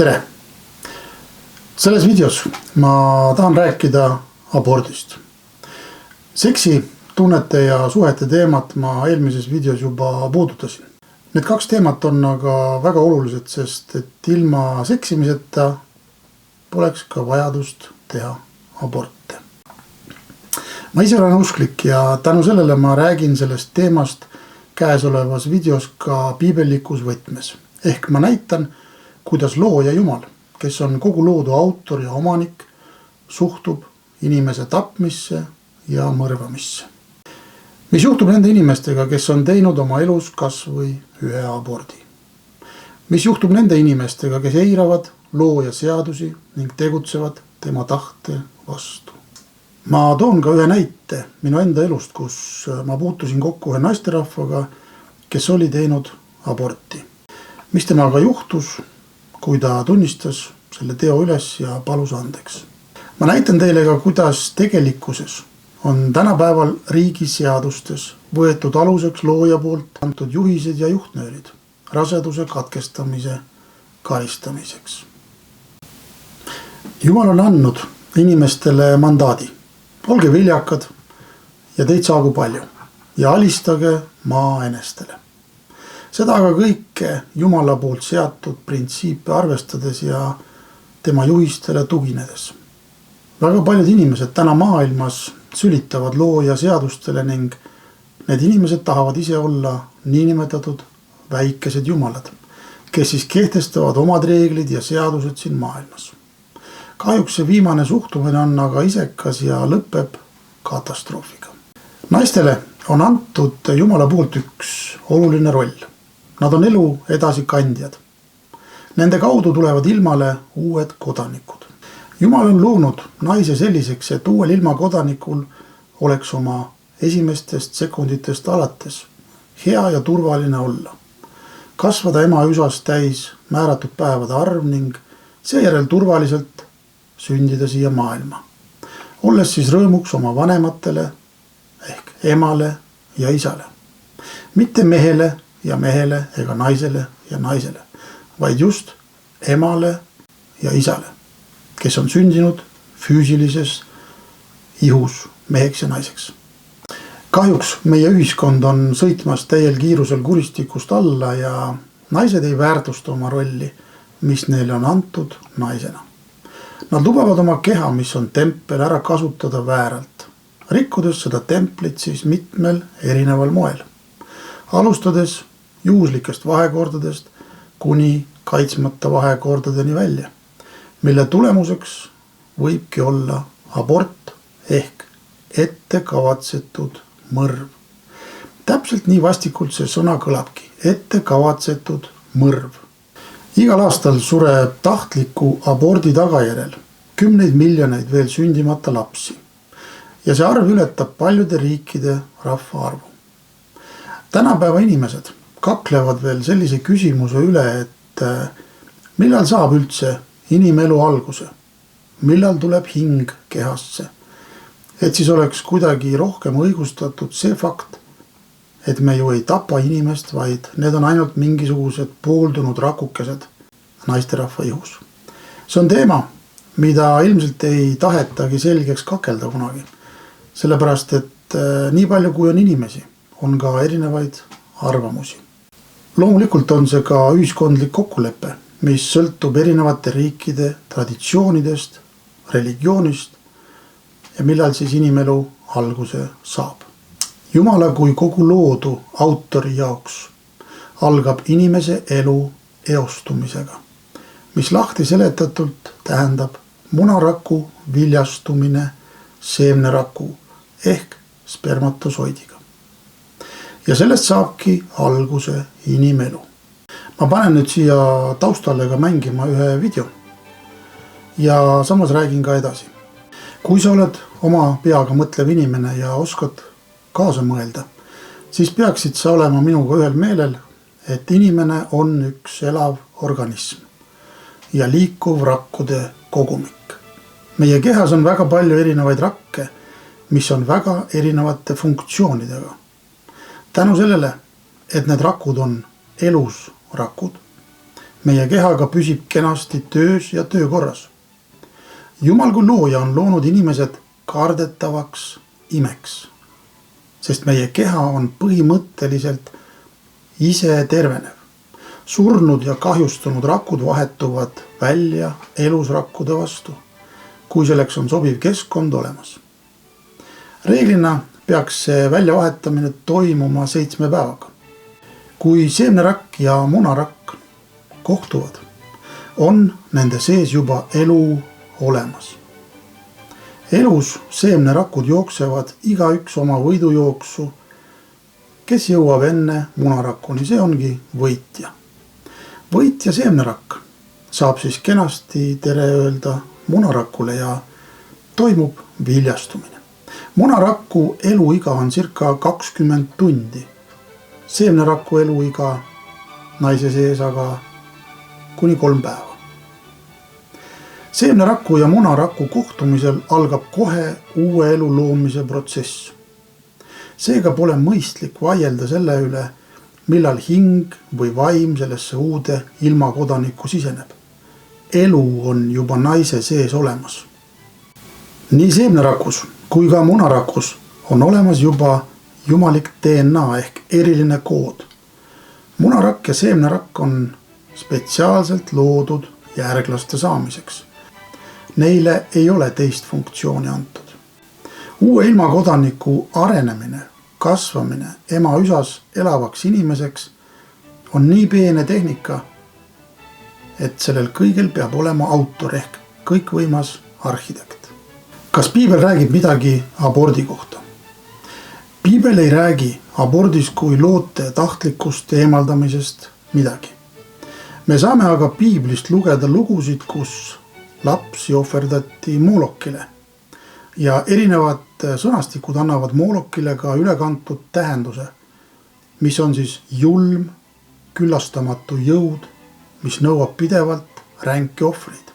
Tere! Selles videos ma tahan rääkida abordist. Seksi, tunnete ja suhete teemat ma eelmises videos juba puudutasin. Need kaks teemat on aga väga olulised, sest et ilma seksimiseta poleks ka vajadust teha aborte. Ma ise olen usklik ja tänu sellele ma räägin sellest teemast käesolevas videos ka piibellikus võtmes. Ehk ma näitan, kuidas looja Jumal, kes on kogu loodu autor ja omanik, suhtub inimese tapmisse ja mõrvamisse. Mis juhtub nende inimestega, kes on teinud oma elus kas või ühe abordi? Mis juhtub nende inimestega, kes eiravad looja seadusi ning tegutsevad tema tahte vastu? Ma toon ka ühe näite minu enda elust, kus ma puutusin kokku ühe naisterahvaga, kes oli teinud aborti. Mis temaga juhtus, kui ta tunnistas selle teo üles ja palus andeks. Ma näitan teile ka, kuidas tegelikkuses on tänapäeval riigiseadustes võetud aluseks looja poolt antud juhised ja juhtnöörid raseduse katkestamise karistamiseks. Jumal on andnud inimestele mandaadi. Olge viljakad ja teid saagu palju ja alistage maa enestele. Seda aga kõike Jumala poolt seatud printsiipe arvestades ja tema juhistele tuginedes. Väga paljud inimesed täna maailmas sülitavad looja seadustele ning need inimesed tahavad ise olla niinimetatud väikesed jumalad, kes siis kehtestavad omad reeglid ja seadused siin maailmas. Kahjuks see viimane suhtumine on aga isekas ja lõpeb katastroofiga. Naistele on antud Jumala poolt üks oluline roll. Nad on elu edasi kandjad. Nende kaudu tulevad ilmale uued kodanikud. Jumal on loonud naise selliseks, et uuel ilmakodanikul oleks oma esimestest sekunditest alates hea ja turvaline olla. Kasvada ema üsas täis määratud päevade arv ning seejärel turvaliselt sündida siia maailma. Olles siis rõõmuks oma vanematele ehk emale ja isale. Mitte mehele ja mehele ega naisele ja naisele, vaid just emale ja isale, kes on sündinud füüsilises ihus meheks ja naiseks. Kahjuks meie ühiskond on sõitmas täiel kiirusel kuristikust alla ja naised ei väärtusta oma rolli, mis neile on antud naisena. Nad lubavad oma keha, mis on tempel, ära kasutada vääralt, rikkudes seda templit siis mitmel erineval moel. Alustades juhuslikest vahekordadest kuni kaitsmata vahekordadeni välja, mille tulemuseks võibki olla abort ehk ettekavatsetud mõrv. Täpselt nii vastikult see sõna kõlabki, ettekavatsetud mõrv. Igal aastal sureb tahtliku abordi tagajärjel 10 miljoneid veel sündimata lapsi ja see arv ületab paljude riikide rahvaarvu. Tänapäeva inimesed kaklevad veel sellise küsimuse üle, et millal saab üldse inimelu alguse, millal tuleb hing kehasse, et siis oleks kuidagi rohkem õigustatud see fakt, et me ju ei tapa inimest, vaid need on ainult mingisugused pooldunud rakukesed naisterahva ihus. See on teema, mida ilmselt ei tahetagi selgeks kakelda kunagi, sellepärast et nii palju kui on inimesi, on ka erinevaid arvamusi. Loomulikult on see ka ühiskondlik kokkulepe, mis sõltub erinevate riikide traditsioonidest, religioonist ja millal siis inimelu alguse saab. Jumala kui kogu loodu autori jaoks algab inimese elu eostumisega, mis lahti seletatult tähendab munaraku viljastumine seemneraku ehk spermatosoidiga. Ja sellest saabki alguse inimelu. Ma panen nüüd siia taustale ka mängima ühe video ja samas räägin ka edasi. Kui sa oled oma peaga mõtlev inimene ja oskad kaasa mõelda, siis peaksid sa olema minuga ühel meelel, et inimene on üks elav organism ja liikuv rakkude kogumik. Meie kehas on väga palju erinevaid rakke, mis on väga erinevate funktsioonidega. Tänu sellele, et need rakud on elus rakud, meie kehaga püsib kenasti töös ja töökorras. Jumal kui looja on loonud inimesed kardetavaks imeks, sest meie keha on põhimõtteliselt ise tervenev. Surnud ja kahjustunud rakud vahetuvad välja elusrakkude vastu, kui selleks on sobiv keskkond olemas. Reeglina peaks see väljavahetamine toimuma 7 päevaga. Kui seemnerakk ja munarakk kohtuvad, on nende sees juba elu olemas. Elus seemnerakud jooksevad igaüks oma võidujooksu, kes jõuab enne munarakuni, see ongi võitja. Võitja seemnerakk saab siis kenasti tere öelda munarakule ja toimub viljastumine. Munaraku eluiga on circa 20 tundi. Seemneraku eluiga naise sees aga kuni 3 päeva. Seemneraku ja munaraku kohtumisel algab kohe uue elu loomise protsess. Seega pole mõistlik vaielda selle üle, millal hing või vaim sellesse uude ilmakodanikku siseneb. Elu on juba naise sees olemas. Nii seemnerakus kui ka munarakus on olemas juba jumalik DNA ehk eriline kood. Munarakk ja seemnerakk on spetsiaalselt loodud järglaste saamiseks. Neile ei ole teist funktsiooni antud. Uue ilmakodaniku arenemine, kasvamine ema üsas elavaks inimeseks on nii peene tehnika, et sellel kõigil peab olema autor ehk kõikvõimas arhitekt. Kas piibel räägib midagi abordi kohta? Piibel ei räägi abordis kui loote tahtlikust eemaldamisest midagi. Me saame aga piiblist lugeda lugusid, kus lapsi ohverdati moolokile ja erinevad sõnastikud annavad moolokile ka ülekantud tähenduse, mis on siis julm, küllastamatu jõud, mis nõuab pidevalt ränki ohvreid.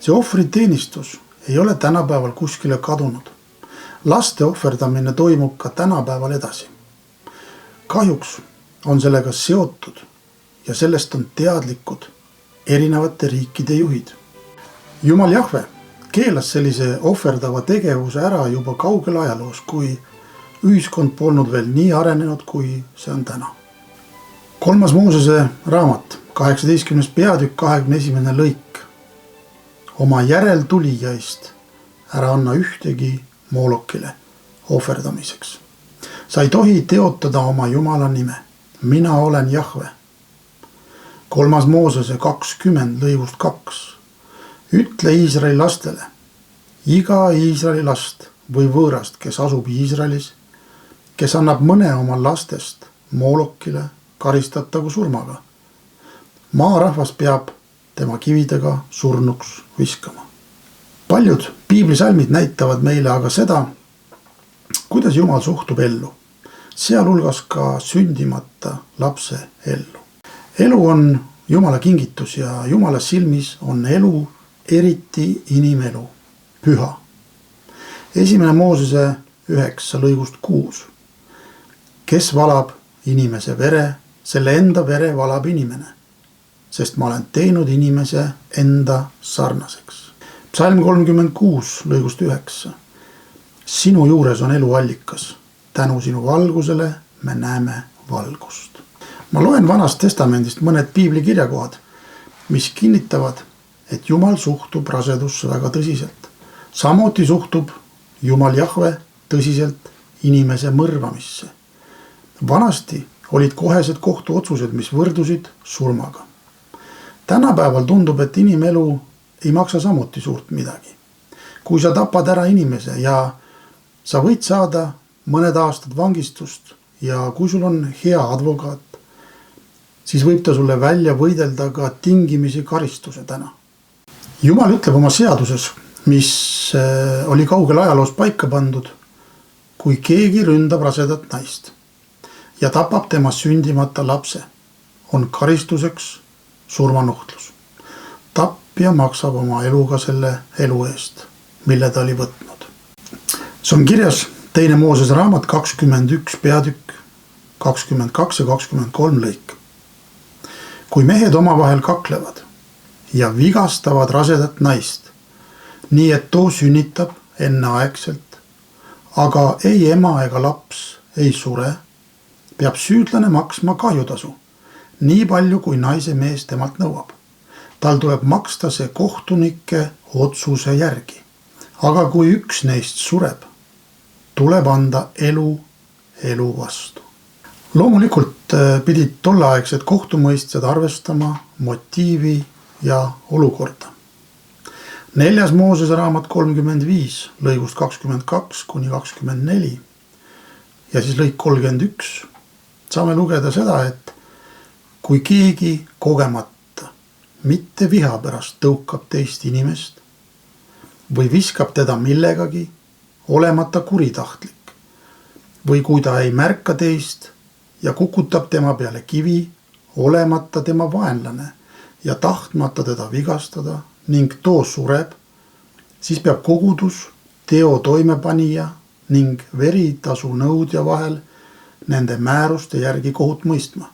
See ohvriteenistus ei ole tänapäeval kuskile kadunud. Laste ohverdamine toimub ka tänapäeval edasi. Kahjuks on sellega seotud ja sellest on teadlikud erinevate riikide juhid. Jumal Jahve keelas sellise ohverdava tegevuse ära juba kaugel ajaloos, kui ühiskond polnud veel nii arenenud, kui see on täna. 3. Moosese raamat, 18. peatükk, 21. lõik. Oma järeltulijaist ära anna ühtegi moolokile ohverdamiseks. Sa ei tohi teotada oma Jumala nime. Mina olen Jahve. 3. Moosese 20 lõigust 2. Ütle Iisraeli lastele, iga Iisraeli last või võõrast, kes asub Iisraelis, kes annab mõne oma lastest moolokile, karistatagu surmaga. Maarahvas peab tema kividega surnuks viskama. Paljud piiblisalmid näitavad meile aga seda, kuidas Jumal suhtub ellu, sealhulgas ka sündimata lapse ellu. Elu on Jumala kingitus ja Jumala silmis on elu, eriti inimelu, püha. 1. Moosese 9 lõigust 6. Kes valab inimese vere, selle enda vere valab inimene, sest ma olen teinud inimese enda sarnaseks. Psalm 36 lõigust 9. Sinu juures on elu allikas, tänu sinu valgusele me näeme valgust. Ma loen Vanast testamendist mõned piibli kirjakohad, mis kinnitavad, et Jumal suhtub rasedusse väga tõsiselt. Samuti suhtub Jumal Jahve tõsiselt inimese mõrvamisse. Vanasti olid kohesed kohtuotsused, mis võrdusid surmaga. Tänapäeval tundub, et inimelu ei maksa samuti suurt midagi. Kui sa tapad ära inimese ja sa võid saada mõned aastad vangistust ja kui sul on hea advokaat, siis võib ta sulle välja võidelda ka tingimisi karistuse täna. Jumal ütleb oma seaduses, mis oli kaugel ajaloos paika pandud, kui keegi ründab rasedat naist ja tapab tema sündimata lapse, on karistuseks surmanuhtlus. Tappja maksab oma eluga selle elu eest, mille ta oli võtnud. See on kirjas 2. Moosese raamat 21 peatükk 22 ja 23 lõik. kui mehed omavahel kaklevad ja vigastavad rasedat naist, nii et too sünnitab enneaegselt, aga ei ema ega laps ei sure, peab süüdlane maksma kahjutasu, nii palju kui naise mees temalt nõuab. Tal tuleb maksta see kohtunike otsuse järgi. Aga kui üks neist sureb, tuleb anda elu vastu. Loomulikult pidid tolleaegsed kohtumõistjad arvestama motiivi ja olukorda. 4. Moosese raamat 35, lõigust 22 kuni 24 ja siis lõik 31. Saame lugeda seda, et kui keegi kogemata, mitte viha pärast tõukab teist inimest või viskab teda millegagi, olemata kuritahtlik, või kui ta ei märka teist ja kukutab tema peale kivi, olemata tema vaenlane ja tahtmata teda vigastada ning too sureb, siis peab kogudus teo toimepanija ning veritasu nõudja vahel nende määruste järgi kohut mõistma.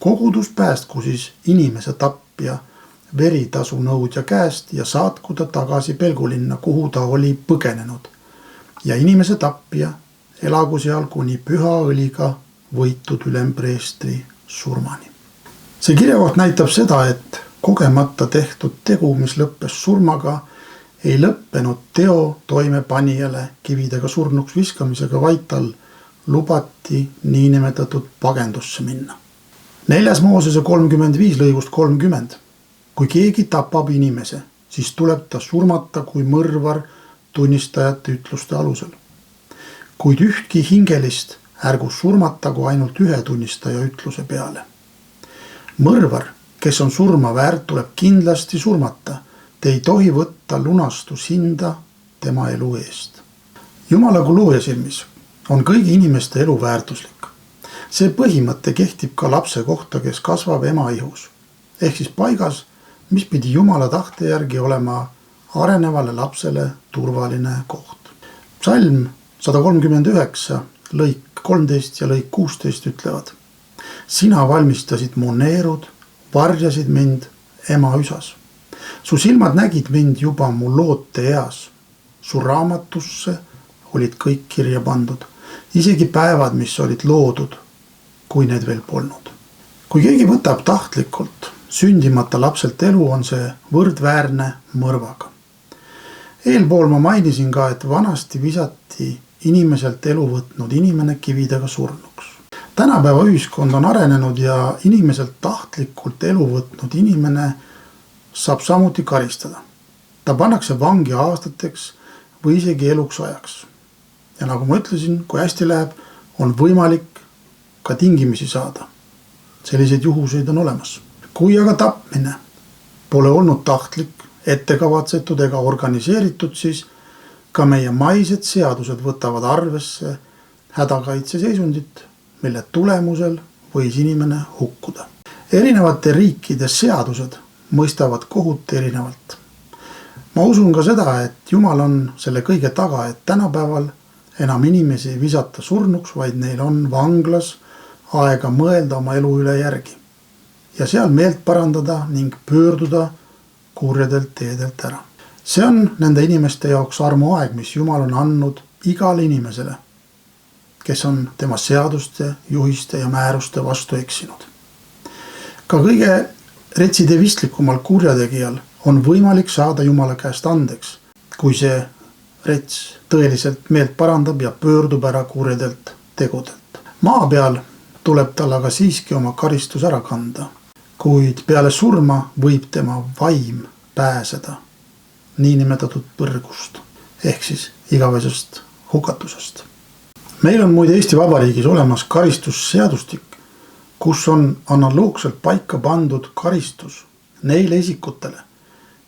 Kogudus päästku siis inimese tapja veritasu nõudja käest ja saatku ta tagasi pelgulinna, kuhu ta oli põgenenud. Ja inimese tapja elagu seal kuni püha õliga võitud ülempreestri surmani. See kirjakoht näitab seda, et kogemata tehtud tegu, mis lõppes surmaga, ei lõppenud teo toimepanijale kividega surnuks viskamisega, vaid tal lubati niinimetatud pagendusse minna. 4. Moosese 35 lõigust 30. Kui keegi tapab inimese, siis tuleb ta surmata kui mõrvar tunnistajate ütluste alusel. Kuid ühtki hingelist ärgu surmatagu ainult ühe tunnistaja ütluse peale. Mõrvar, kes on surma väärt, tuleb kindlasti surmata. Te ei tohi võtta lunastushinda tema elu eest. Jumala kui looja silmis on kõigi inimeste elu väärtuslik. See põhimõte kehtib ka lapse kohta, kes kasvab ema ihus. Ehk siis paigas, mis pidi Jumala tahte järgi olema arenevale lapsele turvaline koht. Psalm 139, lõik 13 ja lõik 16 ütlevad: Sina valmistasid mu neerud, varjasid mind ema üsas. Su silmad nägid mind juba mu loote eas. Su raamatusse olid kõik kirja pandud, isegi päevad, mis olid loodud, kui need veel polnud. Kui keegi võtab tahtlikult sündimata lapselt elu, on see võrdväärne mõrvaga. Eelpool ma mainisin ka, et vanasti visati inimeselt elu võtnud inimene kividega surnuks. Tänapäeva ühiskond on arenenud ja inimeselt tahtlikult elu võtnud inimene saab samuti karistada. Ta pannakse vangi aastateks või isegi eluks ajaks. Ja nagu ma ütlesin, kui hästi läheb, on võimalik ka tingimisi saada. Selliseid juhuseid on olemas. Kui aga tapmine pole olnud tahtlik, ettekavatsetud ega organiseeritud, siis ka meie maised seadused võtavad arvesse hädakaitseseisundit, mille tulemusel võis inimene hukkuda. Erinevate riikide seadused mõistavad kohut erinevalt. Ma usun ka seda, et Jumal on selle kõige taga, et tänapäeval enam inimesi ei visata surnuks, vaid neil on vanglas aega mõelda oma elu üle järgi ja seal meelt parandada ning pöörduda kurjadelt teedelt ära. See on nende inimeste jaoks armuaeg, mis Jumal on andnud igale inimesele, kes on tema seaduste, juhiste ja määruste vastu eksinud. Ka kõige retsidivistlikumal kurjategijal on võimalik saada Jumala käest andeks, kui see rets tõeliselt meelt parandab ja pöördub ära kurjadelt tegudelt. Maa peal tuleb tal aga siiski oma karistus ära kanda, kuid peale surma võib tema vaim pääseda niinimetatud põrgust ehk siis igavesest hukatusest. Meil on muide Eesti Vabariigis olemas karistusseadustik, kus on analoogselt paika pandud karistus neile isikutele,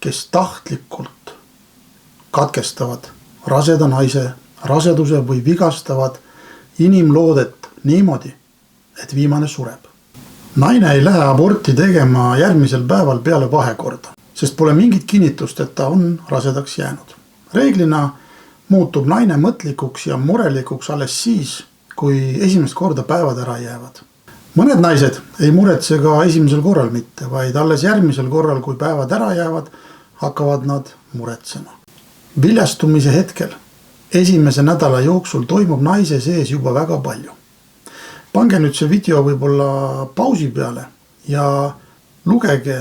kes tahtlikult katkestavad raseda naise raseduse või vigastavad inimloodet niimoodi, et viimane sureb. Naine ei lähe aborti tegema järgmisel päeval peale vahekorda, sest pole mingit kinnitust, et ta on rasedaks jäänud. Reeglina muutub naine mõtlikuks ja murelikuks alles siis, kui esimest korda päevad ära jäävad. mõned naised ei muretse ka esimesel korral mitte, vaid alles järgmisel korral, kui päevad ära jäävad, hakkavad nad muretsema. Viljastumise hetkel esimese nädala jooksul toimub naise sees juba väga palju. Pange nüüd see video võib-olla pausi peale ja lugege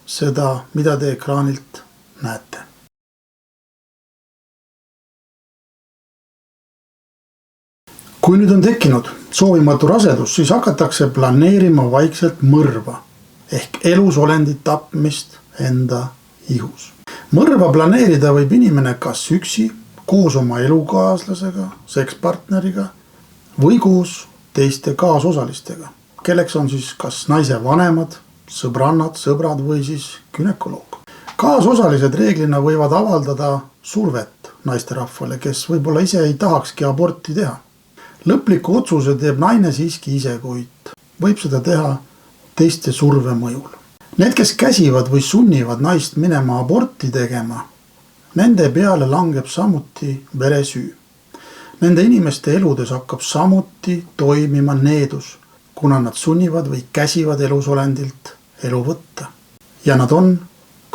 seda, mida te ekraanilt näete. Kui nüüd on tekkinud soovimatu rasedus, siis hakatakse planeerima vaikselt mõrva ehk elusolendit tapmist enda ihus. Mõrva planeerida võib inimene kas üksi, koos oma elukaaslasega, sekspartneriga või koos teiste kaasosalistega, kelleks on siis kas naise vanemad, sõbrannad, sõbrad või siis gynekoloog. Kaasosalised reeglina võivad avaldada survet naisterahvale, kes võib-olla ise ei tahakski aborti teha. Lõpliku otsuse teeb naine siiski ise, kuid võib seda teha teiste surve mõjul. Need, kes käsivad või sunnivad naist minema aborti tegema, nende peale langeb samuti veresüü. Nende inimeste eludes hakkab samuti toimima needus, kuna nad sunnivad või käsivad elusolendilt elu võtta. Ja nad on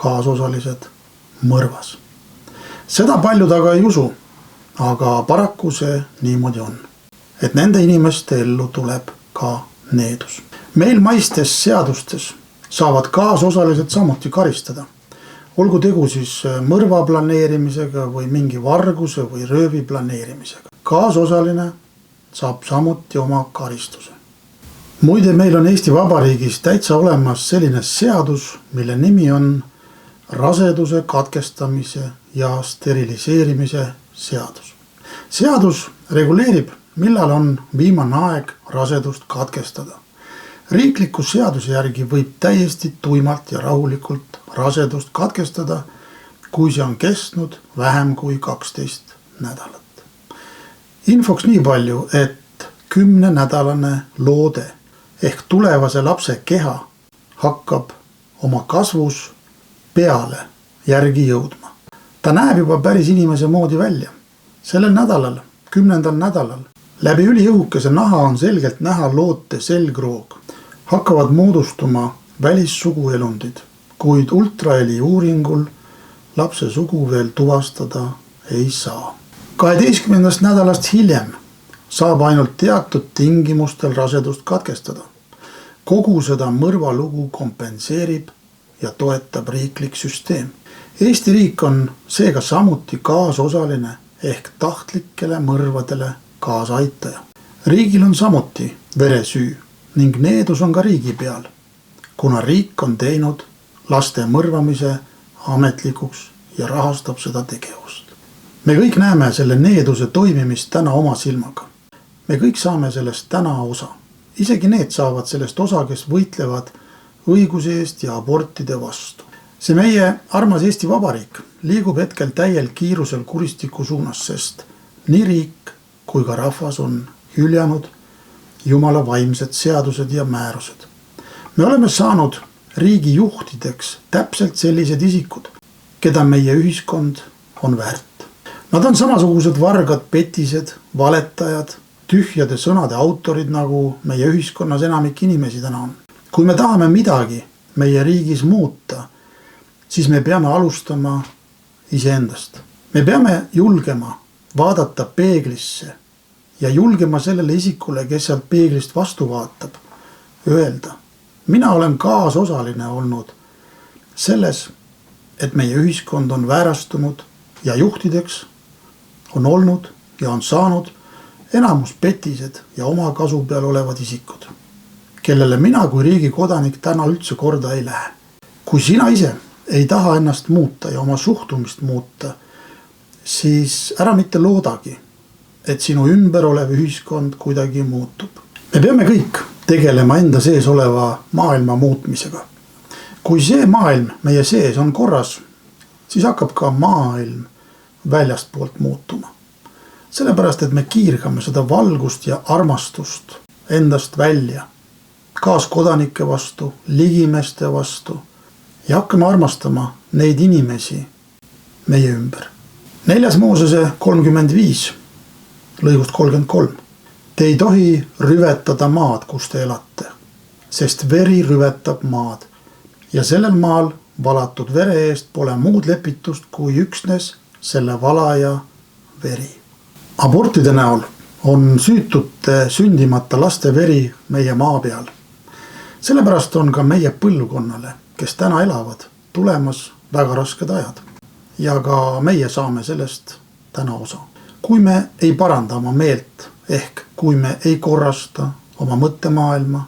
kaasosalised mõrvas. Seda paljud aga ei usu, aga paraku see niimoodi on. Et nende inimeste ellu tuleb ka needus. Meil maistes seadustes saavad kaasosalised samuti karistada. Olgu tegu siis mõrva planeerimisega või mingi varguse või röövi planeerimisega. Kaasosaline saab samuti oma karistuse. Muide, meil on Eesti Vabariigis täitsa olemas selline seadus, mille nimi on raseduse katkestamise ja steriliseerimise seadus. Seadus reguleerib, millal on viimane aeg rasedust katkestada. Riikliku seaduse järgi võib täiesti tuimalt ja rahulikult rasedust katkestada, kui see on kestnud vähem kui 12 nädalat. Infoks nii palju, et 10-nädalane loode ehk tulevase lapse keha hakkab oma kasvus peale järgi jõudma. Ta näeb juba päris inimese moodi välja. Sellel nädalal, 10. nädalal, läbi üliõhukese naha on selgelt näha loote selgroog. Hakkavad moodustuma välissuguelundid, kuid ultraheli uuringul lapse sugu veel tuvastada ei saa. 12. nädalast hiljem saab ainult teatud tingimustel rasedust katkestada. Kogu seda mõrvalugu kompenseerib ja toetab riiklik süsteem. Eesti riik on seega samuti kaasosaline ehk tahtlikele mõrvadele kaasaitaja. Riigil on samuti veresüü ning needus on ka riigi peal, kuna riik on teinud laste mõrvamise ametlikuks ja rahastab seda tegevust. Me kõik näeme selle needuse toimimist täna oma silmaga. Me kõik saame sellest täna osa. Isegi need saavad sellest osa, kes võitlevad õiguse eest ja abortide vastu. See meie armas Eesti Vabariik liigub hetkel täiel kiirusel kuristiku suunas, sest nii riik kui ka rahvas on hüljanud Jumala vaimsed seadused ja määrused. Me oleme saanud riigi juhtideks täpselt sellised isikud, keda meie ühiskond on väärt. Nad on samasugused vargad, petised, valetajad, tühjade sõnade autorid, nagu meie ühiskonnas enamik inimesi täna on. Kui me tahame midagi meie riigis muuta, siis me peame alustama iseendast. Me peame julgema vaadata peeglisse ja julgema sellele isikule, kes sealt peeglist vastu vaatab, öelda: mina olen kaasosaline olnud selles, et meie ühiskond on väärastunud ja juhtideks on olnud ja on saanud enamus petised ja oma kasu peal olevad isikud, kellele mina kui riigi kodanik täna üldse korda ei lähe. Kui sina ise ei taha ennast muuta ja oma suhtumist muuta, siis ära mitte loodagi, et sinu ümber olev ühiskond kuidagi muutub. Me peame kõik tegelema enda sees oleva maailma muutmisega. Kui see maailm meie sees on korras, siis hakkab ka maailm väljastpoolt muutuma. Sellepärast, et me kiirgame seda valgust ja armastust endast välja, kaaskodanike vastu, ligimeeste vastu ja hakkame armastama neid inimesi meie ümber. 4. Moosese 35, lõigust 33. Te ei tohi rüvetada maad, kus te elate, sest veri rüvetab maad ja sellel maal valatud vere eest pole muud lepitust kui üksnes selle valaja veri. Abortide näol on süütute sündimata laste veri meie maa peal. Sellepärast on ka meie põlvkonnale, kes täna elavad, tulemas väga rasked ajad. Ja ka meie saame sellest täna osa. Kui me ei paranda oma meelt, ehk kui me ei korrasta oma mõttemaailma,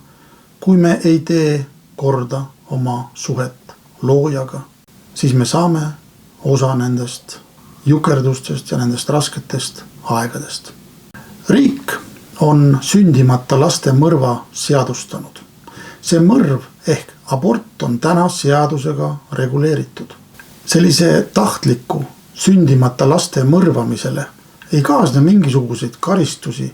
kui me ei tee korda oma suhet loojaga, siis me saame osa nendest jukerdustest ja nendest rasketest aegadest. Riik on sündimata laste mõrva seadustanud. See mõrv ehk abort on täna seadusega reguleeritud. Sellise tahtliku sündimata laste mõrvamisele ei kaasne mingisuguseid karistusi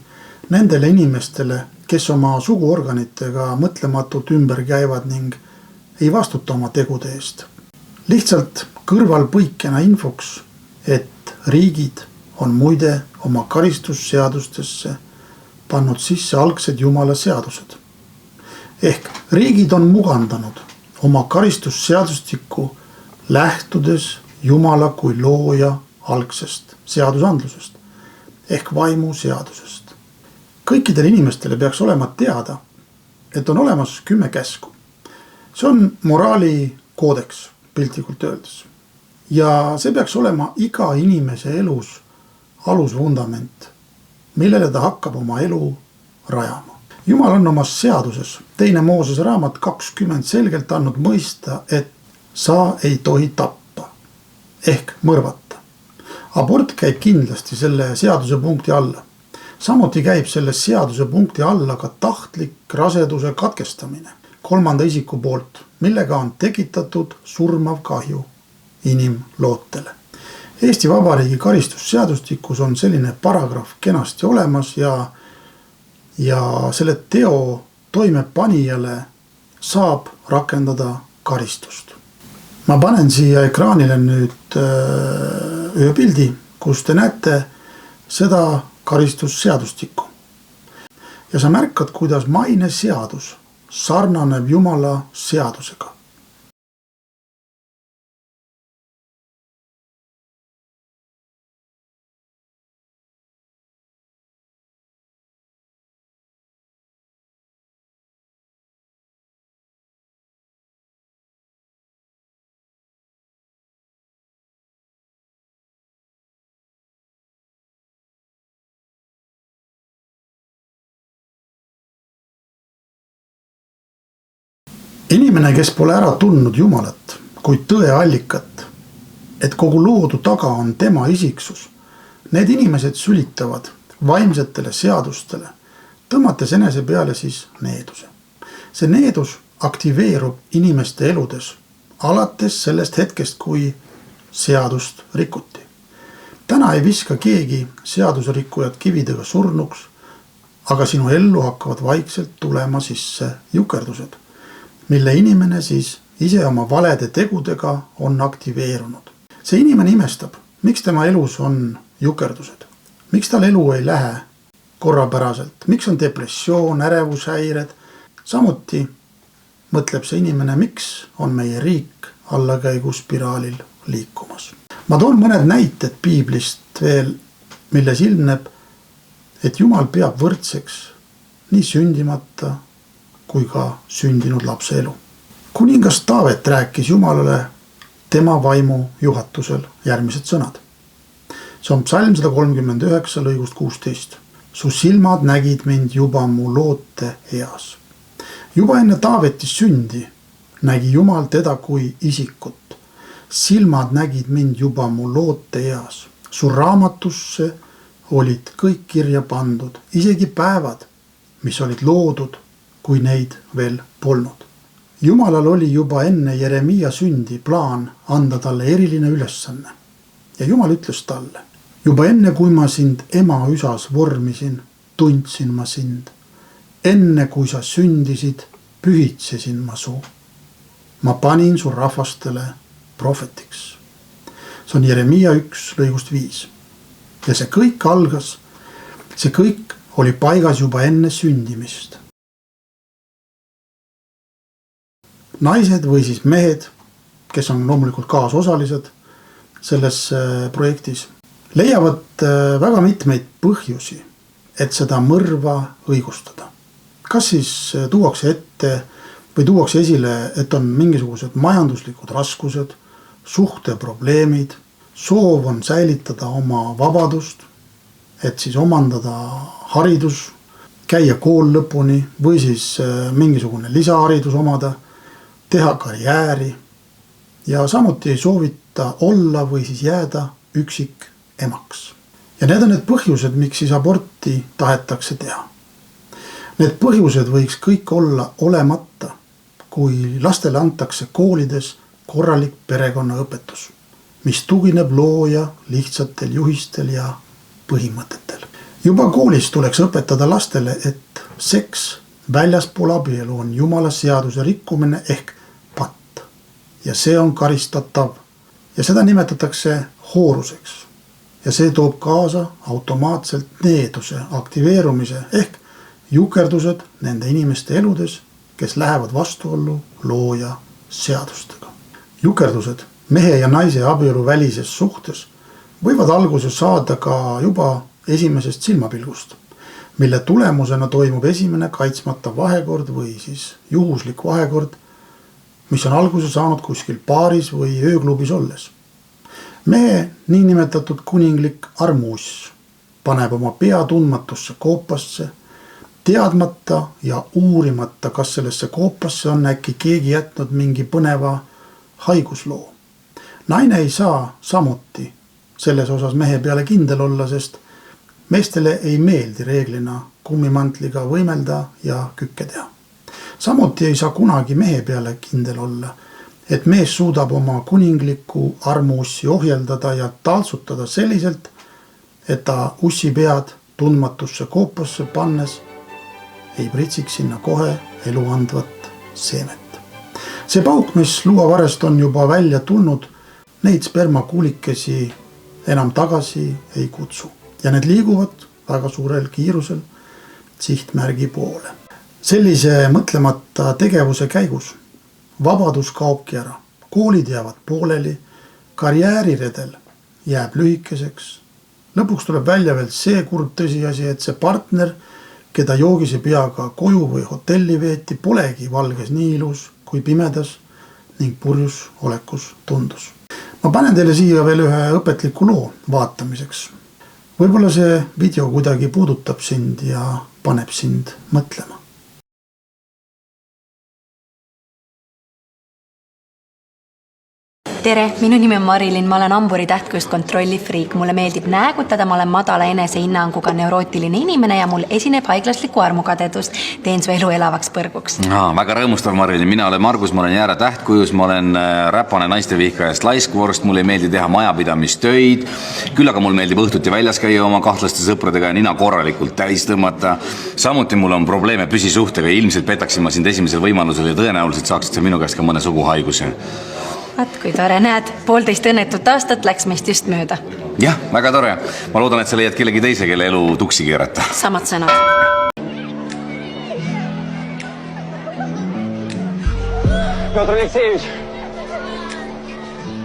nendele inimestele, kes oma suguorganitega mõtlematult ümber käivad ning ei vastuta oma tegude eest. Lihtsalt kõrvalpõikena infoks, et riigid on muide oma karistusseadustesse pannud sisse algsed Jumala seadused. Ehk riigid on mugandanud oma karistusseadustikku lähtudes Jumala kui looja algsest seadusandlusest ehk vaimu seadusest. Kõikidele inimestele peaks olema teada, et on olemas 10 käsku. See on moraali koodeks piltlikult öeldes. Ja see peaks olema iga inimese elus alusvundament, millele ta hakkab oma elu rajama. Jumal on oma seaduses 2. Moosese raamat 20 selgelt andnud mõista, et sa ei tohi tappa ehk mõrvata. Abort käib kindlasti selle seaduse punkti alla. Samuti käib selle seaduse punkti alla ka tahtlik raseduse katkestamine 3. isiku poolt, millega on tekitatud surmav kahju inimlootele. Eesti Vabariigi karistusseadustikus on selline paragrahv kenasti olemas ja selle teo toimepanijale saab rakendada karistust. Ma panen siia ekraanile nüüd ühe pildi, kus te näete seda karistusseadustikku. Ja sa märkad, kuidas maine seadus sarnaneb Jumala seadusega. Inimene, kes pole ära tundnud Jumalat kui tõe allikat, et kogu loodu taga on tema isiksus, need inimesed sülitavad vaimsetele seadustele, tõmmates enese peale siis needuse. See needus aktiveerub inimeste eludes alates sellest hetkest, kui seadust rikuti. Täna ei viska keegi seadusrikkujad kividega surnuks, aga sinu ellu hakkavad vaikselt tulema sisse jukerdused, mille inimene siis ise oma valede tegudega on aktiveerunud. See inimene imestab, miks tema elus on jukerdused, miks tal elu ei lähe korrapäraselt, miks on depressioon, ärevushäired. Samuti mõtleb see inimene, miks on meie riik allakäiguspiraalil liikumas. Ma toon mõned näited piiblist veel, milles ilmneb, et Jumal peab võrdseks nii sündimata kui ka sündinud lapse elu. Kuningas Taavet rääkis Jumalale tema vaimu juhatusel järgmised sõnad. See on psalm 139 lõigust 16. Su silmad nägid mind juba mu loote eas. Juba enne Taaveti sündi nägi Jumal teda kui isikut. Silmad nägid mind juba mu loote eas. Su raamatusse olid kõik kirja pandud, isegi päevad, mis olid loodud, kui neid veel polnud. Jumalal oli juba enne Jeremia sündi plaan anda talle eriline ülesanne. Ja Jumal ütles talle, juba enne kui ma sind ema üsas vormisin, tundsin ma sind. Enne kui sa sündisid, pühitsesin ma su. Ma panin su rahvastele prohvetiks. See on Jeremia 1 lõigust 5. Ja see kõik oli paigas juba enne sündimist. Naised või siis mehed, kes on loomulikult kaasosalised selles projektis, leiavad väga mitmeid põhjusi, et seda mõrva õigustada. Kas siis tuuakse ette või tuuakse esile, et on mingisugused majanduslikud raskused, suhteprobleemid, soov on säilitada oma vabadust, et siis omandada haridus, käia kool lõpuni või siis mingisugune lisaharidus omada, teha karjääri ja samuti ei soovita olla või siis jääda üksik emaks. Ja need on need põhjused, miks siis aborti tahetakse teha. Need põhjused võiks kõik olla olemata, kui lastele antakse koolides korralik perekonnaõpetus, mis tugineb looja lihtsatel juhistel ja põhimõtetel. Juba koolis tuleks õpetada lastele, et seks väljaspool abielu on Jumala seaduse rikkumine ehk patt. Ja see on karistatav ja seda nimetatakse hooruseks. Ja see toob kaasa automaatselt needuse aktiveerumise ehk jukerdused nende inimeste eludes, kes lähevad vastuollu looja seadustega. Jukerdused mehe ja naise abielu välises suhtes võivad alguse saada ka juba esimesest silmapilgust, mille tulemusena toimub esimene kaitsmata vahekord või siis juhuslik vahekord, mis on alguse saanud kuskil baaris või ööklubis olles. Mehe niinimetatud kuninglik armuus paneb oma pea tundmatusse koopasse, teadmata ja uurimata, kas sellesse koopasse on äkki keegi jätnud mingi põneva haigusloo. Naine ei saa samuti selles osas mehe peale kindel olla, sest meestele ei meeldi reeglina kummimantliga võimelda ja kükke teha. Samuti ei saa kunagi mehe peale kindel olla, et mees suudab oma kuninglikku armuussi ohjeldada ja taltsutada selliselt, et ta ussipead tundmatusse koopasse pannes ei pritsiks sinna kohe elu andvat seemet. See pauk, mis luuavarest on juba välja tulnud, neid spermakuulikesi enam tagasi ei kutsu. Ja need liiguvad väga suurel kiirusel sihtmärgi poole. Sellise mõtlemata tegevuse käigus vabadus kaobki ära. Koolid jäävad pooleli, karjääriredel jääb lühikeseks. Lõpuks tuleb välja veel see kurb tõsiasi, et see partner, keda joogise peaga koju või hotelli veeti, polegi valges nii ilus kui pimedas ning purjus olekus tundus. Ma panen teile siia veel ühe õpetliku loo vaatamiseks. Võib-olla see video kuidagi puudutab sind ja paneb sind mõtlema. Tere, minu nimi on Marilyn, ma olen hamburi tähtkujust kontrolli friik. Mulle meeldib näägutada, ma olen madala enesehinnanguga neurootiline inimene ja mul esineb haiglaslikku armukadedust. Teen su elu elavaks põrguks. Väga rõõmustav, Marilyn. Mina olen Margus, ma olen jäära tähtkujus, ma olen räpane naistevihkajast laiskvorst, mulle ei meeldi teha majapidamistöid, küll aga mul meeldib õhtuti väljas käia oma kahtlaste sõpradega ja nina korralikult täis tõmmata. Samuti mul on probleeme püsisuhtega, ilmselt petaksin ma sind esimesel võimalusel ja tõenäoliselt saaksid sa minu käest ka mõne suguhaiguse. Vaat kui tore, näed, 1,5 õnnetut aastat läks meist just mööda. Jah, väga tore. Ma loodan, et sa leiad kellegi teise, kelle elu tuksi keerata. Samad sõnad. Петр Алексеевич,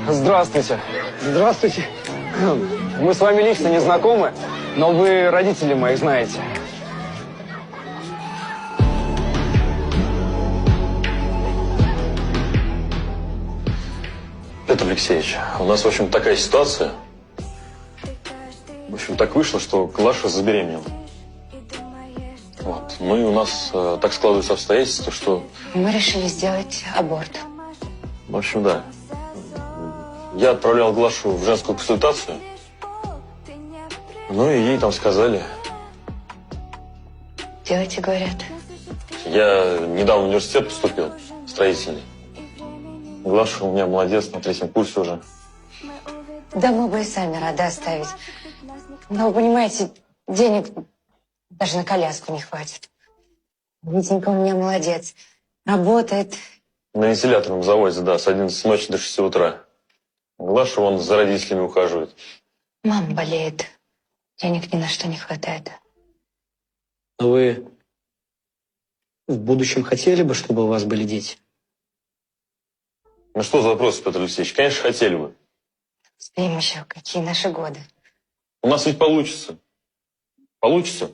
здравствуйте. Здравствуйте. Мы с вами лично не знакомы, но вы родителей моих знаете. Петр Алексеевич, у нас, в общем, такая ситуация. В общем, так вышло, что Глаша забеременела. Вот. Ну и у нас так складываются обстоятельства, что... Мы решили сделать аборт. В общем, да. Я отправлял Глашу в женскую консультацию. Ну и ей там сказали... Делайте, говорят. Я недавно в университет поступил, строительный. Глаша у меня молодец, на 3-м курсе уже. Да мы бы и сами рады оставить. Но вы понимаете, денег даже на коляску не хватит. Витенька у меня молодец. Работает. На вентиляторном заводе, да, с 11 ночи до 6 утра. Глаша вон за родителями ухаживает. Мама болеет. Денег ни на что не хватает. Но вы в будущем хотели бы, чтобы у вас были дети? Ну что за вопрос, Петр Алексеевич? Конечно, хотели бы. Успеем еще, какие наши годы. У нас ведь получится. Получится?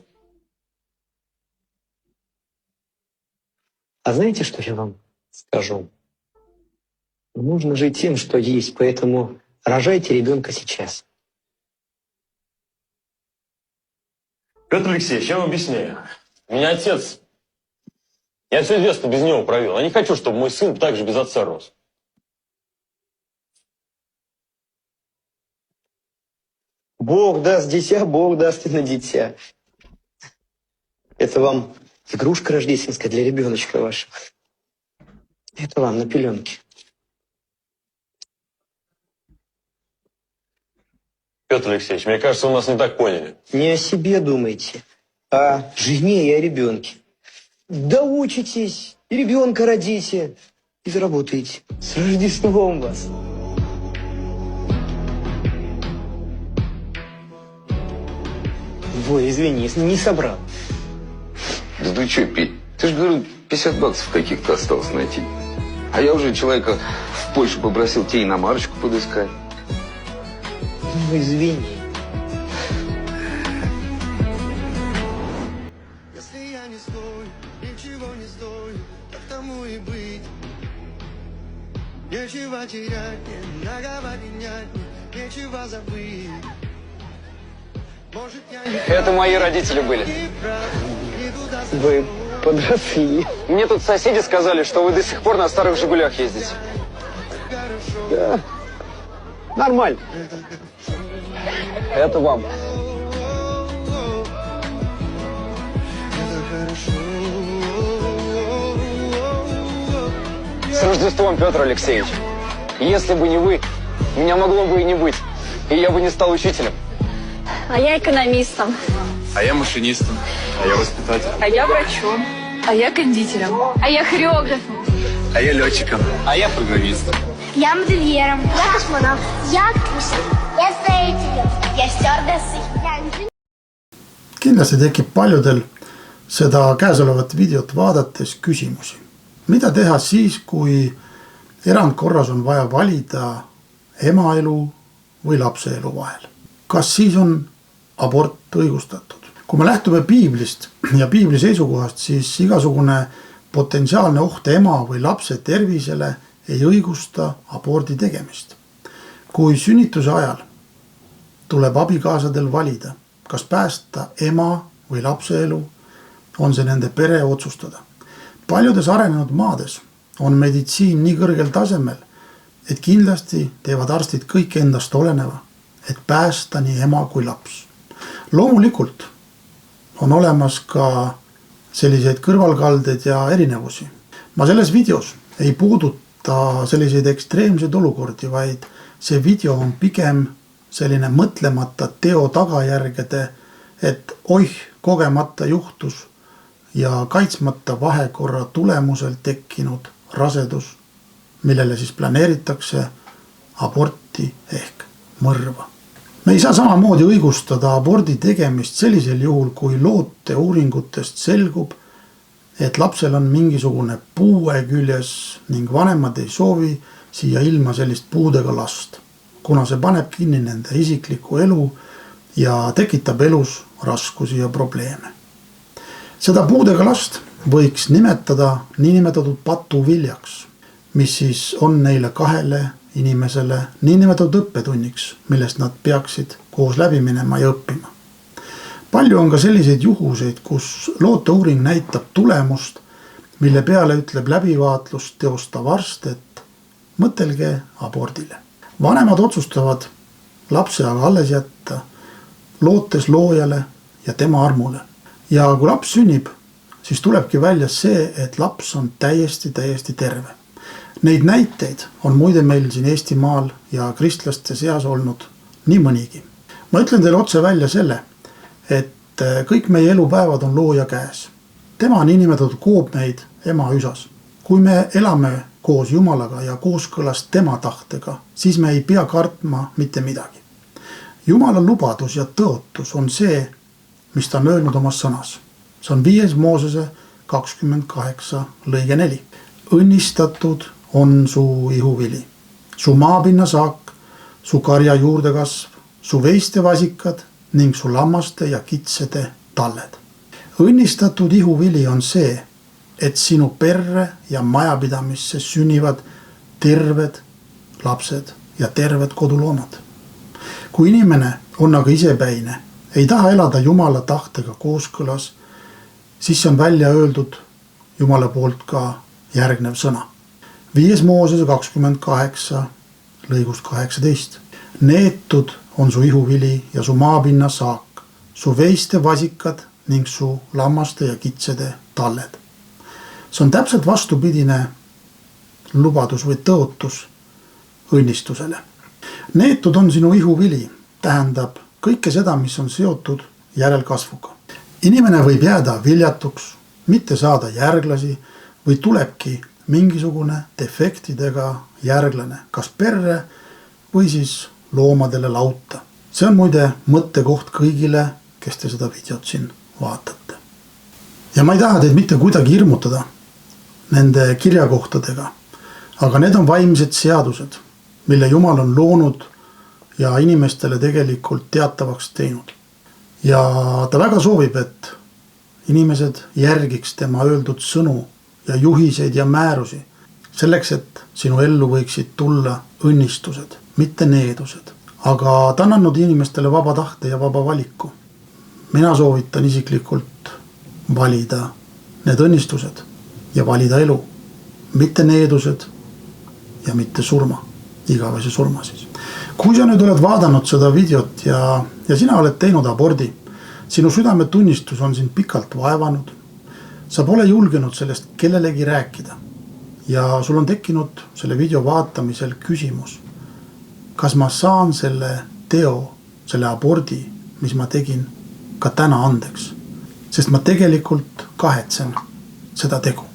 А знаете, что я вам скажу? Нужно жить тем, что есть, поэтому рожайте ребенка сейчас. Петр Алексеевич, я вам объясняю. У меня отец. Я все детство без него провел. Я не хочу, чтобы мой сын так же без отца рос. Бог даст дитя, Бог даст и на дитя. Это вам игрушка рождественская для ребеночка вашего. Это вам на пеленке. Петр Алексеевич, мне кажется, вы нас не так поняли. Не о себе думайте, а о жене и о ребенке. Доучитесь, и ребенка родите, и заработаете. С Рождеством вас! Ой, извини, не собрал. Да ты что, Петь? Ты же, говорю, 50 баксов каких-то осталось найти. А я уже человека в Польшу попросил тебе иномарочку подыскать. Ну, извини. Если я не стою, ничего не стою, так тому и быть. Нечего терять, не наговорить, нечего забыть. Может, я не Это мои родители были. прав, никуда Вы подросли. Мне тут соседи сказали, что вы до сих пор на старых «Жигулях» ездите. Да. Нормально. Это вам. С Рождеством, Петр Алексеевич. Если бы не вы, меня могло бы и не быть. И я бы не стал учителем. А я экономистом. А я машинистом. А я воспитателем. А я врачом. А я кондитером. А я хореографом. А я летчиком. А я программистом. Я модельером. Я космонавт. Я актриса. Я строителем. Я стюардессой. kindlasti tekib paljudel seda käesolevat videot vaadates küsimusi. Mida teha siis, kui erandkorras on vaja valida ema elu või lapse elu vahel? Kas siis on abort õigustatud? Kui me lähtume piiblist ja piibli seisukohast, siis igasugune potentsiaalne oht ema või lapse tervisele ei õigusta abordi tegemist. Kui sünnituse ajal tuleb abikaasadel valida, kas päästa ema või lapse elu, on see nende pere otsustada. Paljudes arenenud maades on meditsiin nii kõrgel tasemel, et kindlasti teevad arstid kõik endast oleneva, et päästa nii ema kui laps. Loomulikult on olemas ka selliseid kõrvalkaldeid ja erinevusi. Ma selles videos ei puuduta selliseid ekstreemseid olukordi, vaid see video on pigem selline mõtlemata teo tagajärgede, et oih, kogemata juhtus ja kaitsmata vahekorra tulemusel tekkinud rasedus, millele siis planeeritakse aborti ehk mõrva. Me ei saa samamoodi õigustada abordi tegemist sellisel juhul, kui loote uuringutest selgub, et lapsel on mingisugune puue küljes ning vanemad ei soovi siia ilma sellist puudega last, kuna see paneb kinni nende isikliku elu ja tekitab elus raskusi ja probleeme. Seda puudega last võiks nimetada niinimetatud patuviljaks, mis siis on neile kahele inimesele niinimetatud õppetunniks, millest nad peaksid koos läbi minema ja õppima. Palju on ka selliseid juhuseid, kus looteuuring näitab tulemust, mille peale ütleb läbivaatlust teostav arst, et mõtelge abordile. Vanemad otsustavad lapse aga alles jätta, lootes loojale ja tema armule. Ja kui laps sünnib, siis tulebki välja see, et laps on täiesti terve. Neid näiteid on muide meil siin Eestimaal ja kristlaste seas olnud nii mõnigi. Ma ütlen teile otse välja selle, et kõik meie elupäevad on looja käes. Tema niinimetatud koob meid ema üsas. Kui me elame koos Jumalaga ja kooskõlas tema tahtega, siis me ei pea kartma mitte midagi. Jumala lubadus ja tõotus on see, mis ta on öelnud oma sõnas. See on 5. Moosese 28 lõige 4. Õnnistatud on su ihuvili, su maapinna saak, su karja juurdekasv, su veiste vasikad ning su lammaste ja kitsede talled. Õnnistatud ihuvili on see, et sinu perre ja majapidamisse sünnivad terved lapsed ja terved koduloomad. Kui inimene on aga isepäine, ei taha elada Jumala tahtega kooskõlas, siis on välja öeldud Jumala poolt ka järgnev sõna. 5. Moosese 28 lõigus 18. Neetud on su ihuvili ja su maapinna saak, su veiste vasikad ning su lammaste ja kitsede talled. See on täpselt vastupidine lubadus või tõotus õnnistusele. Neetud on sinu ihuvili, tähendab kõike seda, mis on seotud järelkasvuga. Inimene võib jääda viljatuks, mitte saada järglasi või tulebki mingisugune defektidega järglane, kas perre või siis loomadele lauta. See on muide mõttekoht kõigile, kes te seda videot siin vaatate. Ja ma ei taha teid mitte kuidagi hirmutada nende kirjakohtadega, aga need on vaimsed seadused, mille Jumal on loonud ja inimestele tegelikult teatavaks teinud. Ja ta väga soovib, et inimesed järgiks tema öeldud sõnu ja juhiseid ja määrusi, selleks, et sinu ellu võiksid tulla õnnistused, mitte needused. Aga ta on andnud inimestele vaba tahte ja vaba valiku. Mina soovitan isiklikult valida need õnnistused ja valida elu, mitte needused ja mitte surma, igavese surma siis. Kui sa nüüd oled vaadanud seda videot ja sina oled teinud abordi, sinu südametunnistus on sind pikalt vaevanud, sa pole julgenud sellest kellelegi rääkida ja sul on tekkinud selle video vaatamisel küsimus, kas ma saan selle teo, selle abordi, mis ma tegin, ka täna andeks, sest ma tegelikult kahetsen seda tegu.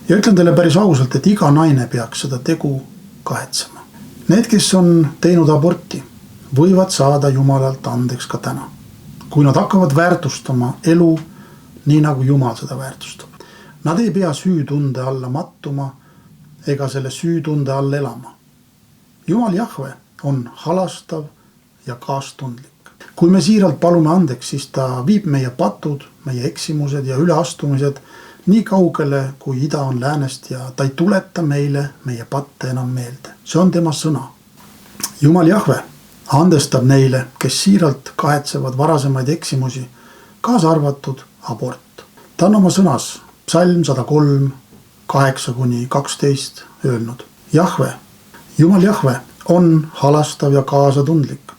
Ja ütlen teile päris ausalt, et iga naine peaks seda tegu kahetsema. Need, kes on teinud aborti, võivad saada Jumalalt andeks ka täna, kui nad hakkavad väärtustama elu nii, nagu Jumal seda väärtustab. Nad ei pea süütunde alla mattuma ega selle süütunde all elama. Jumal Jahve on halastav ja kaastundlik. Kui me siiralt palume andeks, siis ta viib meie patud, meie eksimused ja üleastumised nii kaugele, kui ida on läänest ja ta ei tuleta meile meie patte enam meelde. See on tema sõna. Jumal Jahve andestab neile, kes siiralt kahetsevad varasemaid eksimusi, kaasa arvatud abort. Ta on oma sõnas Psalm 103, 8-12 öelnud. Jahve, Jumal Jahve on halastav ja kaasatundlik.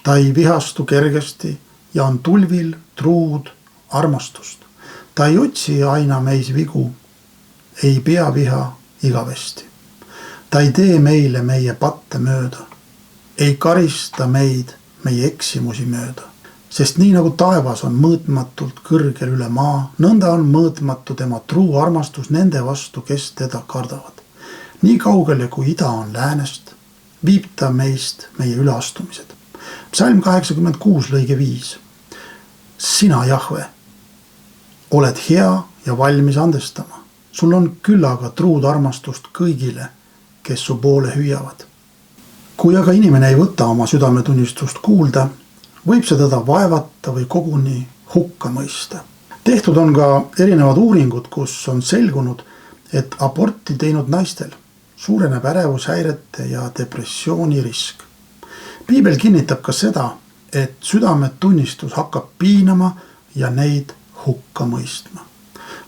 Ta ei vihastu kergesti ja on tulvil truud armastust. Ta ei otsi aina meis vigu, ei pea viha igavesti. Ta ei tee meile meie patte mööda, ei karista meid meie eksimusi mööda, sest nii nagu taevas on mõõtmatult kõrgel üle maa, nõnda on mõõtmatu tema truu armastus nende vastu, kes teda kardavad. Nii kaugele kui ida on läänest, viib ta meist meie üleastumised. Psalm 86 lõige 5. Sina, Jahve, oled hea ja valmis andestama. Sul on küllaga truud armastust kõigile, kes su poole hüüavad. Kui aga inimene ei võta oma südametunnistust kuulda, võib see teda vaevata või koguni hukka mõista. Tehtud on ka erinevad uuringud, kus on selgunud, et aborti teinud naistel suureneb ärevushäirete ja depressiooni risk. Piibel kinnitab ka seda, et südametunnistus hakkab piinama ja neid hukka mõistma.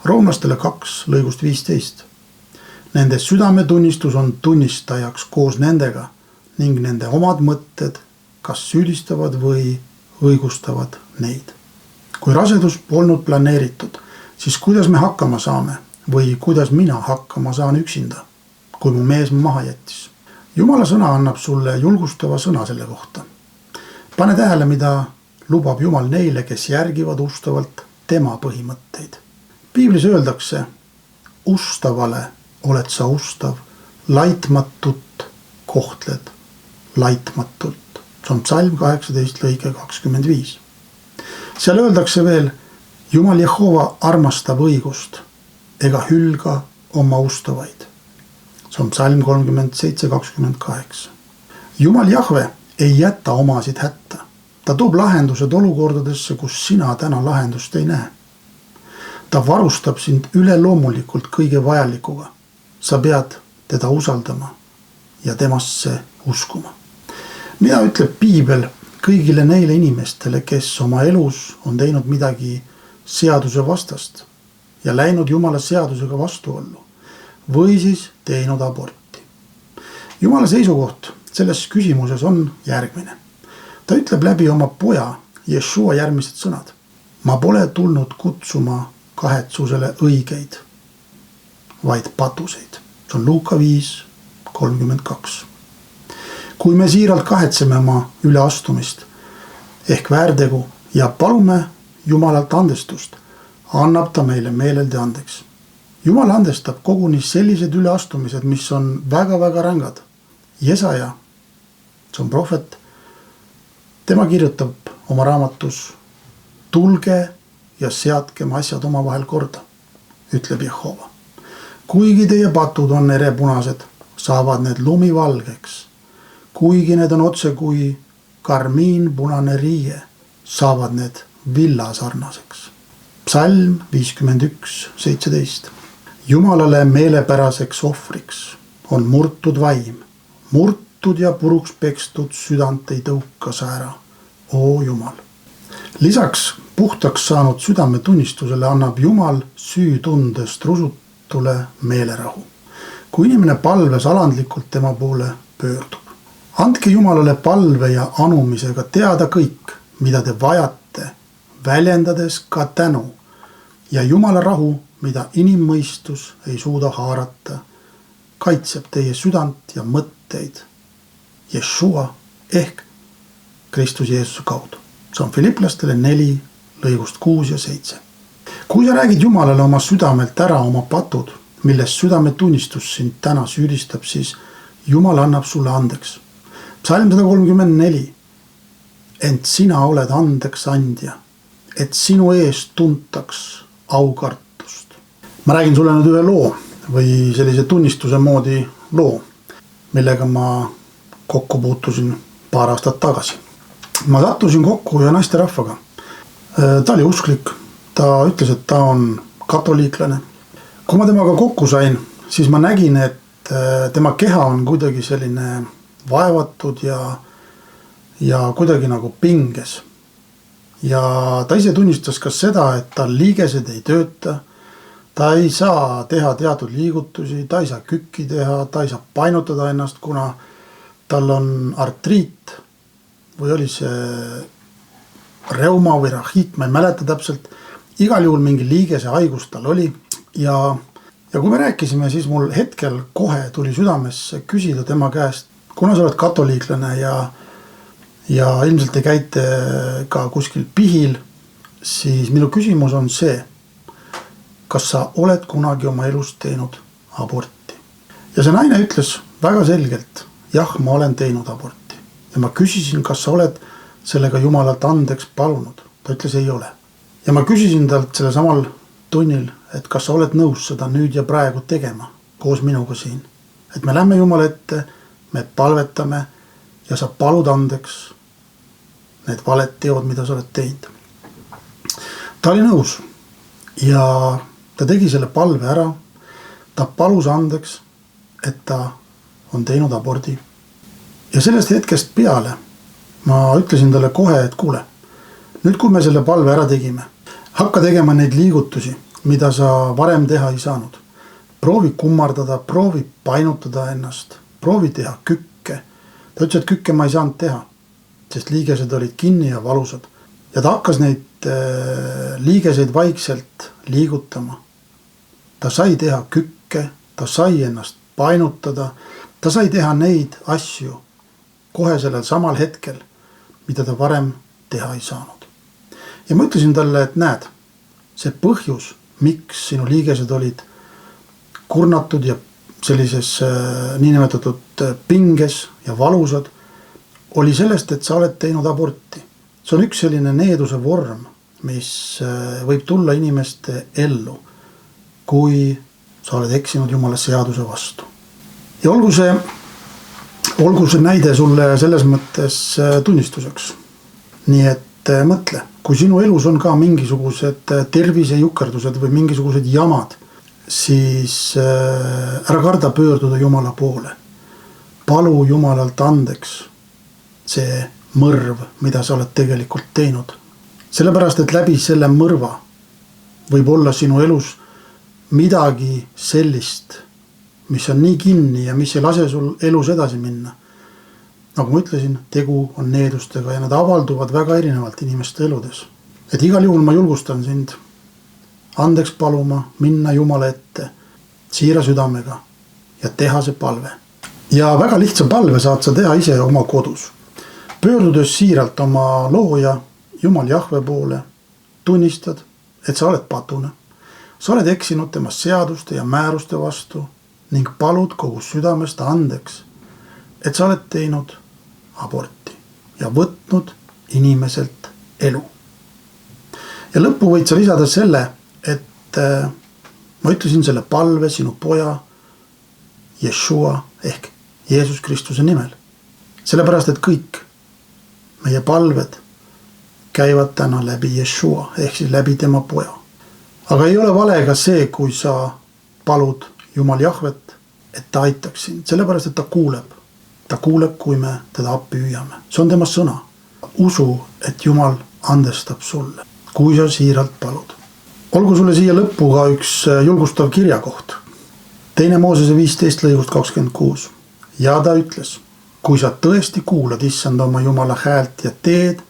Roomlastele 2 lõigust 15. Nende südametunnistus on tunnistajaks koos nendega ning nende omad mõtted kas süüdistavad või õigustavad neid. Kui rasedus polnud planeeritud, siis kuidas me hakkama saame või kuidas mina hakkama saan üksinda, kui mu mees maha jättis? Jumala sõna annab sulle julgustava sõna selle kohta. Pane tähele, mida lubab Jumal neile, kes järgivad ustavalt tema põhimõtteid. Piiblis öeldakse, ustavale oled sa ustav, laitmatut kohtled laitmatult. See on Psalm 18 lõige 25. Seal öeldakse veel, Jumal Jehova armastab õigust ega hülga oma ustavaid. See on psalm 37:28. Jumal Jahve ei jäta omasid hätta. Ta toob lahendused olukordadesse, kus sina täna lahendust ei näe. Ta varustab sind üleloomulikult kõige vajalikuga. Sa pead teda usaldama ja temasse uskuma. Mida ütleb piibel kõigile neile inimestele, kes oma elus on teinud midagi seaduse vastast ja läinud Jumala seadusega vastuollu või siis teinud aborti? Jumala seisukoht selles küsimuses on järgmine. Ta ütleb läbi oma poja Jeshua järgmised sõnad. Ma pole tulnud kutsuma kahetsusele õigeid, vaid patuseid. See on Luuka 5:32. Kui me siiralt kahetseme oma üleastumist ehk väärtegu ja palume Jumalalt andestust, annab ta meile meeleldi andeks. Jumal andestab koguni sellised üleastumised, mis on väga-väga rängad. Jesaja, see on prohvet, tema kirjutab oma raamatus: tulge ja seadkem asjad omavahel korda, ütleb Jehova. Kuigi teie patud on erepunased, saavad need lumivalgeks. Kuigi need on otse kui karmiinpunane riie, saavad need villasarnaseks. Psalm 51:17. Jumalale meelepäraseks ohvriks on murtud vaim. Murtud ja puruks pekstud südant ei tõuka sa ära, oo Jumal. Lisaks puhtaks saanud südametunnistusele annab Jumal süütundest rusutule meelerahu, kui inimene palves alandlikult tema poole pöördub. Andke Jumalale palve ja anumisega teada kõik, mida te vajate, väljendades ka tänu, ja Jumala rahu, mida inimmõistus ei suuda haarata, kaitseb teie südant ja mõtteid Jeshua ehk Kristus Jeesuse kaudu. See on Filiplastele 4:6-7. Kui sa räägid Jumalale oma südamelt ära oma patud, milles südametunnistus sind täna süüdistab, siis Jumal annab sulle andeks. Psalm 134. Ent sina oled andeks andja, et sinu eest tuntaks aukartust. Ma räägin sulle nüüd ühe loo või sellise tunnistuse moodi loo, millega ma kokku puutusin paar aastat tagasi. Ma sattusin kokku ühe naisterahvaga. Ta oli usklik, ta ütles, et ta on katoliiklane. Kui ma temaga kokku sain, siis ma nägin, et tema keha on kuidagi selline vaevatud ja kuidagi nagu pinges. Ja ta ise tunnistas ka seda, et tal liigesed ei tööta, ta ei saa teha teatud liigutusi, ta ei saa kükki teha, ta ei saa painutada ennast, kuna tal on artriit või oli see reuma või rahiit, ma ei mäleta täpselt. Igal juhul mingi liigese haigus tal oli ja kui me rääkisime, siis mul hetkel kohe tuli südamesse küsida tema käest, kuna sa oled katoliiklane ja ilmselt ei käite ka kuskil pihil, siis minu küsimus on see, kas sa oled kunagi oma elus teinud aborti? Ja see naine ütles väga selgelt, jah, ma olen teinud aborti. Ja ma küsisin, kas sa oled sellega Jumalalt andeks palunud? Ta ütles, ei ole. Ja ma küsisin talt selle samal tunnil, et kas sa oled nõus seda nüüd ja praegu tegema koos minuga siin. Et me lähme Jumala ette, me palvetame ja sa palud andeks need valed teod, mida sa oled teinud. Ta oli nõus ja ta tegi selle palve ära. Ta palus andeks, et ta on teinud abordi. Ja sellest hetkest peale ma ütlesin talle kohe, et kuule, nüüd kui me selle palve ära tegime, hakka tegema neid liigutusi, mida sa varem teha ei saanud. Proovi kummardada, proovi painutada ennast, proovi teha kükke. Ta ütles, et kükke ma ei saanud teha, sest liigesed olid kinni ja valusad. Ja ta hakkas neid liigeseid vaikselt liigutama. Ta sai teha kükke, ta sai ennast painutada, ta sai teha neid asju kohe sellel samal hetkel, mida ta varem teha ei saanud. Ja ma ütlesin talle, et näed, see põhjus, miks sinu liigesed olid kurnatud ja sellises niinimetatud pinges ja valusad, oli sellest, et sa oled teinud aborti. See on üks selline needuse vorm, mis võib tulla inimeste ellu, kui sa oled eksinud Jumala seaduse vastu. Ja olgu see näide sulle selles mõttes tunnistuseks. Nii et mõtle, kui sinu elus on ka mingisugused tervisejukerdused või mingisugused jamad, siis ära karda pöörduda Jumala poole. Palu Jumalalt andeks see mõrv, mida sa oled tegelikult teinud. Sellepärast, et läbi selle mõrva võib olla sinu elus midagi sellist, mis on nii kinni ja mis ei lase sul elus edasi minna. Nagu ma ütlesin, tegu on needustega ja nad avalduvad väga erinevalt inimeste eludes. Et igal juhul ma julgustan sind andeks paluma, minna Jumala ette siira südamega ja teha see palve. Ja väga lihtsa palve saad sa teha ise oma kodus. Pöördudes siiralt oma looja Jumal Jahve poole, tunnistad, et sa oled patune. Sa oled eksinud tema seaduste ja määruste vastu ning palud kogu südamest andeks, et sa oled teinud aborti ja võtnud inimeselt elu. Ja lõppu võid sa lisada selle, et ma ütlesin selle palve sinu poja Jeshua ehk Jeesus Kristuse nimel. Sellepärast, et kõik meie palved käivad täna läbi Jeshua ehk siis läbi tema poja. Aga ei ole vale ka see, kui sa palud Jumal Jahvet, et ta aitaks sind. Sellepärast, et ta kuuleb. Ta kuuleb, kui me teda appi hüüame. See on tema sõna. Usu, et Jumal andestab sulle, kui sa siiralt palud. Olgu sulle siia lõppu ka üks julgustav kirjakoht. 2 Moosese 15 lõigust 26. Ja ta ütles, kui sa tõesti kuulad issand oma Jumala häält ja teed,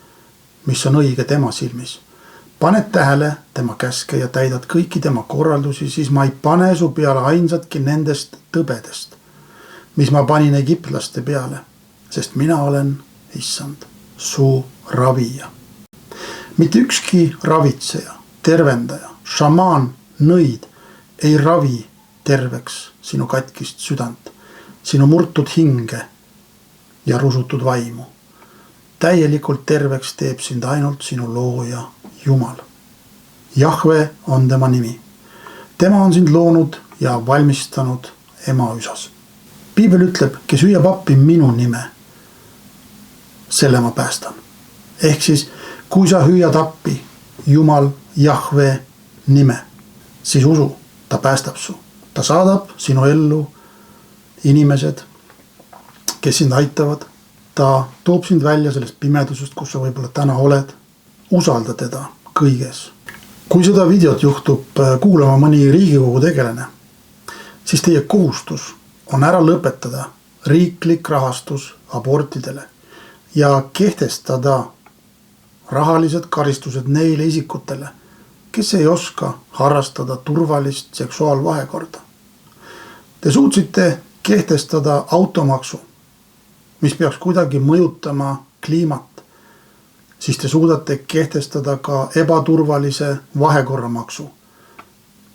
mis on õige tema silmis, paned tähele tema käske ja täidad kõiki tema korraldusi, siis ma ei pane su peale ainsatki nendest tõbedest, mis ma panin egiptlaste peale, sest mina olen issand, su ravija. Mitte ükski ravitseja, tervendaja, šamaan, nõid ei ravi terveks sinu katkist südant, sinu murtud hinge ja rusutud vaimu. Täielikult terveks teeb sind ainult sinu looja Jumal. Jahve on tema nimi. Tema on sind loonud ja valmistanud ema üsas. Piibel ütleb, kes hüüab appi minu nime, selle ma päästan. Ehk siis, kui sa hüüad appi Jumal Jahve nime, siis usu, ta päästab su. Ta saadab sinu ellu inimesed, kes sind aitavad. Ta toob sind välja sellest pimedusest, kus sa võib-olla täna oled. Usalda teda kõiges. Kui seda videot juhtub kuulama mõni Riigikogu tegelane, siis teie kohustus on ära lõpetada riiklik rahastus abortidele ja kehtestada rahalised karistused neile isikutele, kes ei oska harrastada turvalist seksuaalvahekorda. Te suutsite kehtestada automaksu, mis peaks kuidagi mõjutama kliimat, siis te suudate kehtestada ka ebaturvalise vahekorramaksu,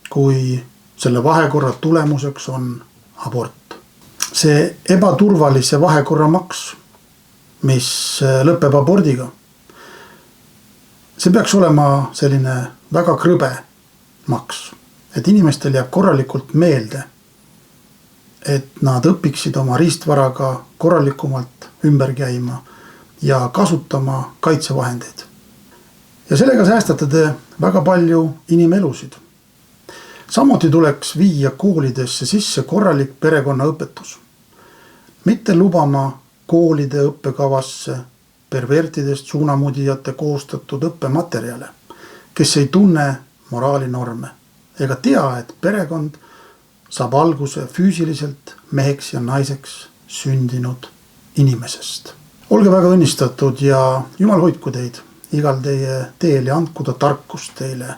kui selle vahekorra tulemuseks on abort. See ebaturvalise vahekorramaks, mis lõpeb abordiga, see peaks olema selline väga krõbe maks, et inimestel jääb korralikult meelde, et nad õpiksid oma riistvaraga korralikumalt ümber käima ja kasutama kaitsevahendeid. Ja sellega säästate te väga palju inimelusid. Samuti tuleks viia koolidesse sisse korralik perekonnaõpetus. Mitte lubama koolide õppekavasse pervertidest suunamudijate koostatud õppematerjale, kes ei tunne moraalinorme ega tea, et perekond saab alguse füüsiliselt meheks ja naiseks sündinud inimesest. Olge väga õnnistatud ja Jumal hoidku teid igal teie teel ja andku ta tarkust teile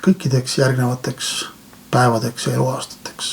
kõikideks järgnevateks päevadeks ja eluaastateks.